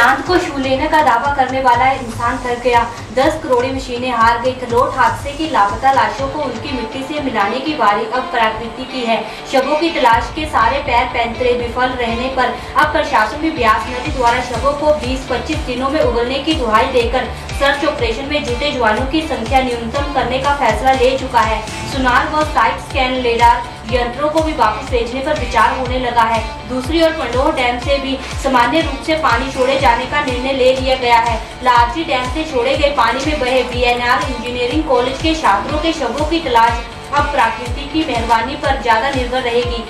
चांद को छू लेने का दावा करने वाला इंसान थक गया। 10 करोड़ मशीनें हार गई। थलोट हादसे की लापता लाशों को उनकी मिट्टी से मिलाने की बारी अब प्रकृति की है। शवों की तलाश के सारे पैर पैंतरे विफल रहने पर अब प्रशासन भी ब्यास नदी द्वारा शवों को 20-25 दिनों में उगलने की दुहाई देकर सर्च ऑपरेशन में जुटे जवानों की संख्या न्यूनतम करने का फैसला ले चुका है। सुनार व साइट स्कैन लेडार यंत्रों को भी वापस भेजने पर विचार होने लगा है। दूसरी ओर पंडोह डैम से भी सामान्य रूप से पानी छोड़े जाने का निर्णय ले लिया गया है। लार्जी डैम से छोड़े गए पानी में बहे बीएनआर इंजीनियरिंग कॉलेज के छात्रों के शवों की तलाश अब प्रकृति की मेहरबानी पर ज्यादा निर्भर रहेगी।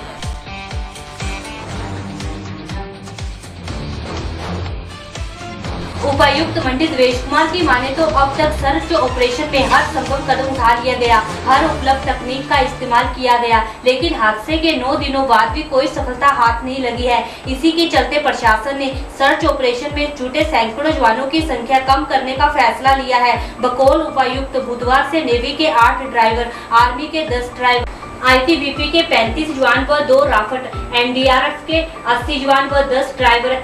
उपायुक्त मंडी देवेश कुमार की माने तो अब तक सर्च ऑपरेशन में हर संभव कदम उठा लिया गया, हर उपलब्ध तकनीक का इस्तेमाल किया गया, लेकिन हादसे के 9 दिनों बाद भी कोई सफलता हाथ नहीं लगी है। इसी के चलते प्रशासन ने सर्च ऑपरेशन में जुटे सैकड़ों जवानों की संख्या कम करने का फैसला लिया है। बकौल उपायुक्त बुधवार से नेवी के 8 ड्राइवर, आर्मी के 10 ड्राइवर, ITBP के 35 जवान व 2 राफट, NDRF के 80 जवान व 10 ड्राइवर,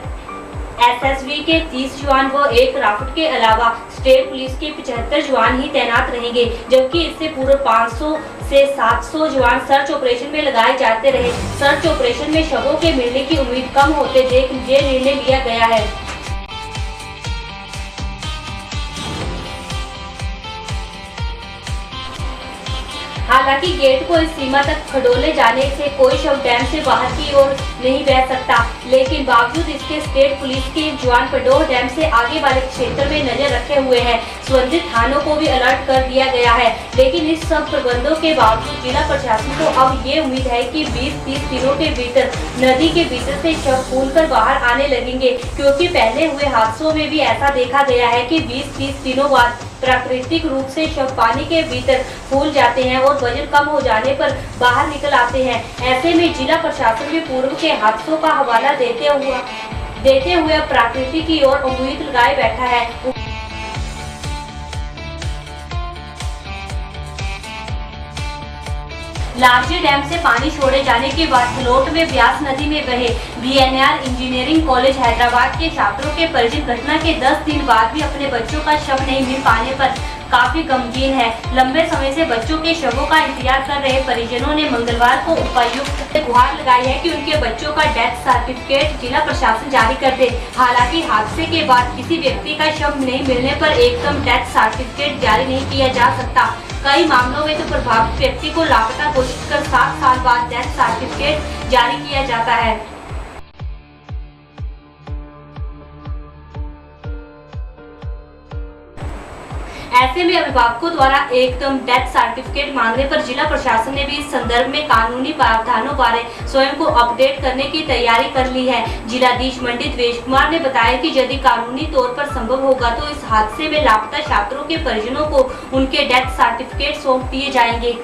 SSB के 30 जवान व 1 राफट के अलावा स्टेट पुलिस के 75 जवान ही तैनात रहेंगे, जबकि इससे पूर्व 500 से 700 जवान सर्च ऑपरेशन में लगाए जाते रहे। सर्च ऑपरेशन में शवों के मिलने की उम्मीद कम होते देख ये निर्णय लिया गया है। हालांकि गेट को इस सीमा तक खडोले जाने से कोई शव डैम से बाहर की ओर नहीं बह सकता, लेकिन बावजूद इसके स्टेट पुलिस के जवान पंडोह डैम से आगे वाले क्षेत्र में नजर रखे हुए हैं। संबंधित थानों को भी अलर्ट कर दिया गया है, लेकिन इस सब प्रबंधों के बावजूद जिला प्रशासन को अब ये उम्मीद है कि 20-30 दिनों के भीतर नदी के भीतर से शव फूलकर बाहर आने लगेंगे, क्योंकि पहले हुए हादसों में भी ऐसा देखा गया है कि 20-30 दिनों बाद प्राकृतिक रूप से शव पानी के भीतर फूल जाते हैं और वजन कम हो जाने पर बाहर निकल आते हैं। ऐसे में जिला प्रशासन भी पूर्व के हादसों का हवाला देते हुए प्रकृति की ओर उम्मीद लगाए बैठा है। लार्जी डैम से पानी छोड़े जाने के बाद थलोट में ब्यास नदी में बहे बीएनआर इंजीनियरिंग कॉलेज हैदराबाद के छात्रों के परिजन घटना के 10 दिन बाद भी अपने बच्चों का शव नहीं मिल पाने पर काफी गमगीन है। लंबे समय से बच्चों के शवों का इंतजार कर रहे परिजनों ने मंगलवार को उपायुक्त से गुहार लगाई है कि उनके बच्चों का डेथ सर्टिफिकेट जिला प्रशासन जारी कर दे। हालांकि हादसे के बाद किसी व्यक्ति का शव नहीं मिलने पर एकदम डेथ सर्टिफिकेट जारी नहीं किया जा सकता। कई मामलों में तो प्रभावित व्यक्ति को लापता घोषित कर 7 साल बाद डेथ सर्टिफिकेट जारी किया जाता है। ऐसे में अभिभावकों द्वारा एकदम डेथ सर्टिफिकेट मांगने पर जिला प्रशासन ने भी इस संदर्भ में कानूनी प्रावधानों बारे स्वयं को अपडेट करने की तैयारी कर ली है। जिलाधीश मंडी देवेश कुमार ने बताया कि यदि कानूनी तौर पर संभव होगा तो इस हादसे में लापता छात्रों के परिजनों को उनके डेथ सर्टिफिकेट सौंप दिए जाएंगे।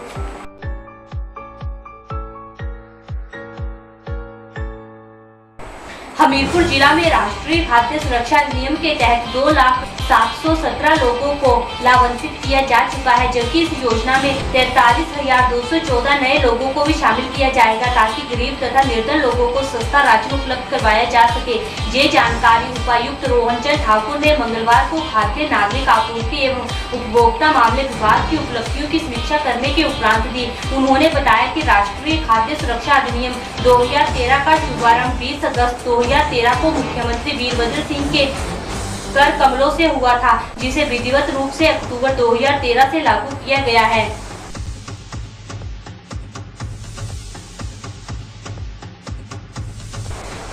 हमीरपुर जिला में राष्ट्रीय खाद्य सुरक्षा अधिनियम के तहत 2,717 लोगों को लाभान्वित किया जा चुका है, जबकि इस योजना में 43,214 नए लोगों को भी शामिल किया जाएगा, ताकि गरीब तथा निर्धन लोगों को सस्ता राशन उपलब्ध करवाया जा सके। ये जानकारी उपायुक्त रोहनचंद ठाकुर ने मंगलवार को खाद्य नागरिक आपूर्ति एवं उपभोक्ता मामले विभाग की उपलब्धियों की समीक्षा करने के उपरांत दी। उन्होंने बताया कि राष्ट्रीय खाद्य सुरक्षा अधिनियम 2013 का शुभारंभ 20 अगस्त 2013 को मुख्यमंत्री वीरभद्र सिंह के कर कमलों से हुआ था, जिसे विधिवत रूप से अक्टूबर 2013 से लागू किया गया है।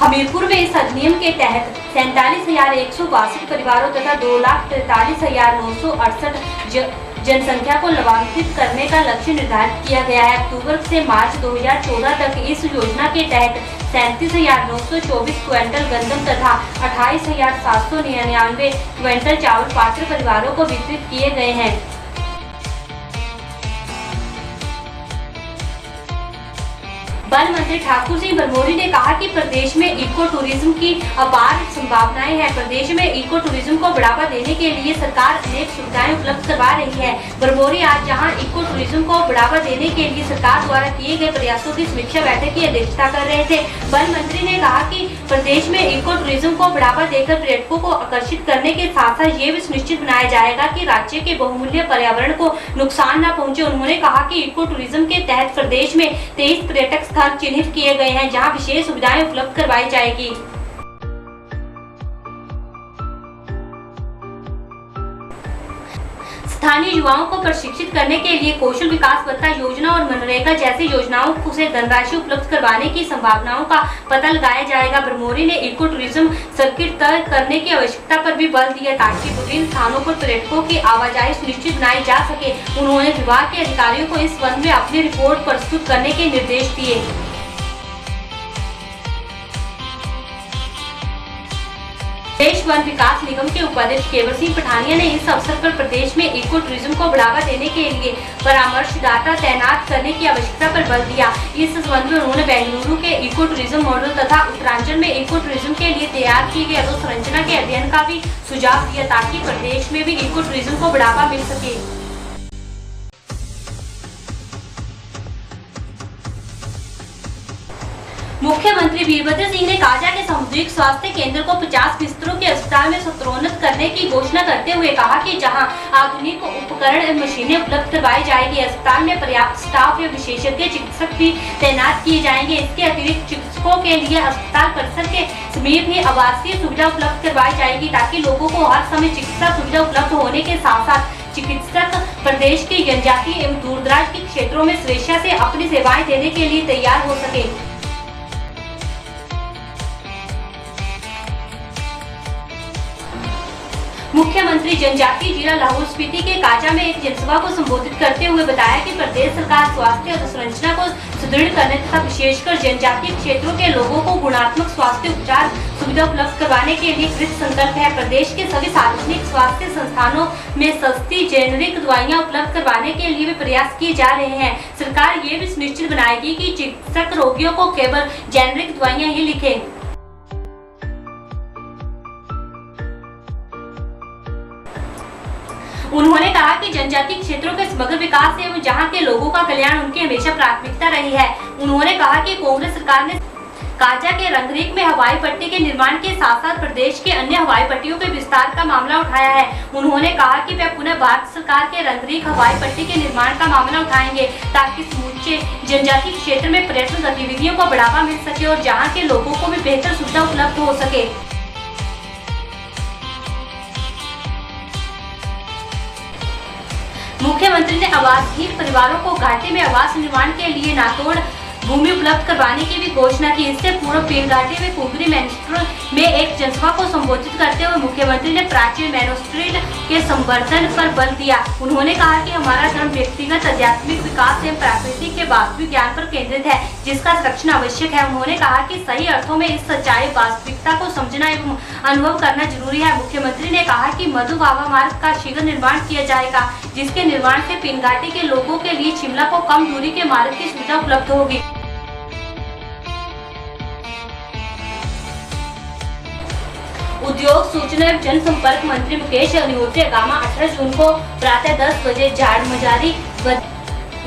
हमीरपुर में इस अधिनियम के तहत 47,162 परिवारों तथा 2,43,968 जनसंख्या को लाभान्वित करने का लक्ष्य निर्धारित किया गया है। अक्टूबर से मार्च 2014 तक इस योजना के तहत 37,924 क्विंटल गंदम तथा 28,799 क्विंटल चावल पात्र परिवारों को वितरित किए गए हैं। वन मंत्री ठाकुर सिंह भरमौरी ने कहा कि प्रदेश में इको टूरिज्म की अपार संभावनाएं हैं। प्रदेश में इको टूरिज्म को बढ़ावा देने के लिए सरकार अनेक सुविधाएं उपलब्ध करवा रही है। भरमौरी आज जहां इको टूरिज्म को बढ़ावा देने के लिए सरकार द्वारा किए गए प्रयासों की समीक्षा बैठक की अध्यक्षता कर रहे थे। वन मंत्री ने कहा कि प्रदेश में इको टूरिज्म को बढ़ावा देकर पर्यटकों को आकर्षित करने के साथ साथ ये भी सुनिश्चित बनाया जाएगा कि राज्य के बहुमूल्य पर्यावरण को नुकसान न पहुंचे। उन्होंने कहा कि इको टूरिज्म के तहत प्रदेश में 23 पर्यटक स्थान चिन्हित किए गए हैं जहां विशेष सुविधाएं उपलब्ध करवाई जाएगी। स्थानीय युवाओं को प्रशिक्षित करने के लिए कौशल विकास भत्ता योजना और मनरेगा जैसी योजनाओं से धनराशि उपलब्ध करवाने की संभावनाओं का पता लगाया जाएगा। भरमौरी ने इको टूरिज्म सर्किट तय करने की आवश्यकता पर भी बल दिया ताकि विभिन्न स्थानों पर पर्यटकों की आवाजाही सुनिश्चित बनाई जा सके। उन्होंने विभाग के अधिकारियों को इस संबंध में अपनी रिपोर्ट प्रस्तुत करने के निर्देश दिए। प्रदेश वन विकास निगम के उपाध्यक्ष केवल सिंह पठानिया ने इस अवसर पर प्रदेश में इको टूरिज्म को बढ़ावा देने के लिए परामर्शदाता तैनात करने की आवश्यकता पर बल दिया। इस संबंध में उन्होंने बेंगलुरु के इको टूरिज्म मॉडल तथा उत्तरांचल में इको टूरिज्म के लिए तैयार की गई अधोसंरचना के अध्ययन का भी सुझाव दिया ताकि प्रदेश में भी इको टूरिज्म को बढ़ावा मिल सके। मुख्यमंत्री वीरभद्र सिंह ने काजा के सामुदायिक स्वास्थ्य केंद्र को 50 बिस्तरों के अस्पताल में स्तरोन्नत करने की घोषणा करते हुए कहा कि जहां आधुनिक उपकरण एवं मशीनें उपलब्ध करवाई जाएगी, अस्पताल में पर्याप्त स्टाफ या विशेषज्ञ चिकित्सक भी तैनात किए जाएंगे। इसके अतिरिक्त चिकित्सकों के लिए अस्पताल परिसर के समीप ही आवासीय सुविधा उपलब्ध करवाई जाएगी ताकि लोगों को हर समय चिकित्सा सुविधा उपलब्ध होने के साथ साथ चिकित्सक प्रदेश के जनजातीय एवं दूरदराज के क्षेत्रों में स्वेच्छा से अपनी सेवाएं देने के लिए तैयार हो सके। मुख्यमंत्री जनजातीय जिला लाहौल स्पीति के काजा में एक जनसभा को संबोधित करते हुए बताया कि प्रदेश सरकार स्वास्थ्य अधोसंरचना को सुदृढ़ करने तथा विशेषकर जनजातीय क्षेत्रों के लोगों को गुणात्मक स्वास्थ्य उपचार सुविधा उपलब्ध करवाने के लिए कृत संकल्प है। प्रदेश के सभी सार्वजनिक स्वास्थ्य संस्थानों में सस्ती जेनरिक दवाइयां उपलब्ध करवाने के लिए भी प्रयास किए जा रहे हैं। सरकार ये भी सुनिश्चित बनाएगी कि चिकित्सक रोगियों को केवल जेनरिक दवाइयां ही लिखे। उन्होंने कहा कि जनजातीय क्षेत्रों के समग्र विकास एवं जहां के लोगों का कल्याण उनकी हमेशा प्राथमिकता रही है। उन्होंने कहा कि कांग्रेस सरकार ने काजा के रंगरीक में हवाई पट्टी के निर्माण के साथ साथ प्रदेश के अन्य हवाई पट्टियों के विस्तार का मामला उठाया है। उन्होंने कहा कि वे पुनः भारत सरकार के रंगरीक हवाई पट्टी के निर्माण का मामला उठाएंगे ताकि समूचे जनजातीय क्षेत्र में पर्यटन गतिविधियों को बढ़ावा मिल सके और जहाँ के लोगों को भी बेहतर सुविधा उपलब्ध हो सके। मुख्यमंत्री ने आवासहीन परिवारों को घाटी में आवास निर्माण के लिए नातोड़ भूमि उपलब्ध करवाने की भी घोषणा की। इससे पूर्व पीर घाटी में कुंगरी मैनोस्ट्रीट में एक जनसभा को संबोधित करते हुए मुख्यमंत्री ने प्राचीन मैनोस्ट्रीट के संवर्धन पर बल दिया। उन्होंने कहा कि हमारा धर्म व्यक्तिगत आध्यात्मिक विकास एवं प्रकृति के वास्तविक ज्ञान पर केंद्रित है जिसका संरक्षण आवश्यक है। उन्होंने कहा कि सही अर्थों में इस सच्चाई वास्तविकता को समझना एवं अनुभव करना जरूरी है। मुख्यमंत्री ने कहा कि मधु बाबा मार्ग का शीघ्र निर्माण किया जाएगा जिसके निर्माण से पीर घाटी के लोगों के लिए शिमला को कम दूरी के मार्ग की सुविधा उपलब्ध होगी। उद्योग सूचना एवं जनसंपर्क मंत्री मुकेश अग्निहोत्री आगामी 18 जून को प्रातः 10 बजे झाड़मजारी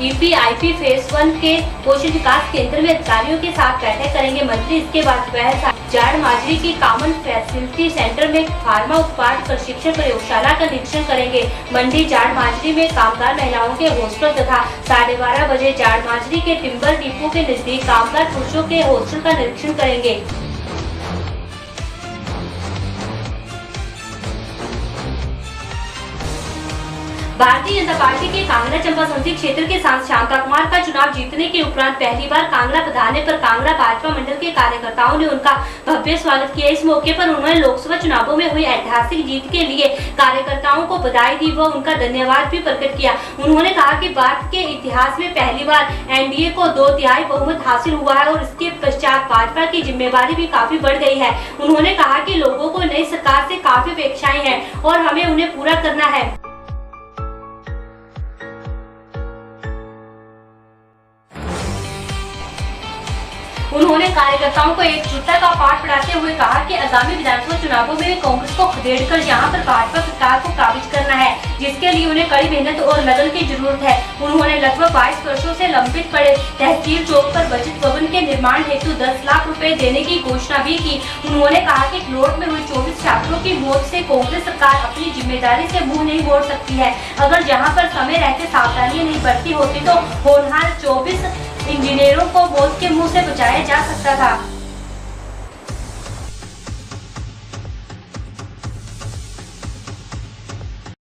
ईपीआईपी फेज 1 के कौशल विकास केंद्र में अधिकारियों के साथ बैठक करेंगे। मंत्री इसके बाद वह झाड़माजरी की कॉमन फैसिलिटी सेंटर में फार्मा उत्पाद प्रशिक्षण प्रयोगशाला का निरीक्षण करेंगे। मंडी झाड़माजरी में कामगार महिलाओं के हॉस्टल तथा 12:30 बजे झाड़माजरी के टिम्बर डिपो के नजदीक कामगार पुरुषों के हॉस्टल का निरीक्षण करेंगे। भारतीय जनता पार्टी के कांगड़ा चंबा संसदीय क्षेत्र के सांसद शांता कुमार का चुनाव जीतने के उपरांत पहली बार कांगड़ा पधारने पर कांगड़ा भाजपा मंडल के कार्यकर्ताओं ने उनका भव्य स्वागत किया। इस मौके पर उन्होंने लोकसभा चुनावों में हुई ऐतिहासिक जीत के लिए कार्यकर्ताओं को बधाई दी व उनका धन्यवाद भी प्रकट किया। उन्होंने कहा कि भारत के इतिहास में पहली बार एनडीए को 2/3 बहुमत हासिल हुआ है और इसके पश्चात भाजपा की जिम्मेवारी भी काफी बढ़ गई है। उन्होंने कहा कि लोगों को नई सरकार से काफी अपेक्षाएं हैं और हमें उन्हें पूरा करना है। उन्होंने कार्यकर्ताओं को एकजुटता का पाठ पढ़ाते हुए कहा कि आगामी विधानसभा चुनावों में भी कांग्रेस को खदेड़कर यहां पर भाजपा सरकार को काबिज करना है, जिसके लिए उन्हें कड़ी मेहनत और लगन की जरूरत है। उन्होंने लगभग 22 वर्षों से लंबित पड़े तहसील चौक पर बचत भवन के निर्माण हेतु 10 लाख रुपए देने की घोषणा भी की। उन्होंने कहा कि खलोट में हुई 24 छात्रों की मौत से कांग्रेस सरकार अपनी जिम्मेदारी से मुंह नहीं मोड़ सकती है। अगर जहां पर समय रहते सावधानियां नहीं बरती होती तो होनहार 24 इंजीनियरों को मौत के मुंह से बचाया जा सकता था।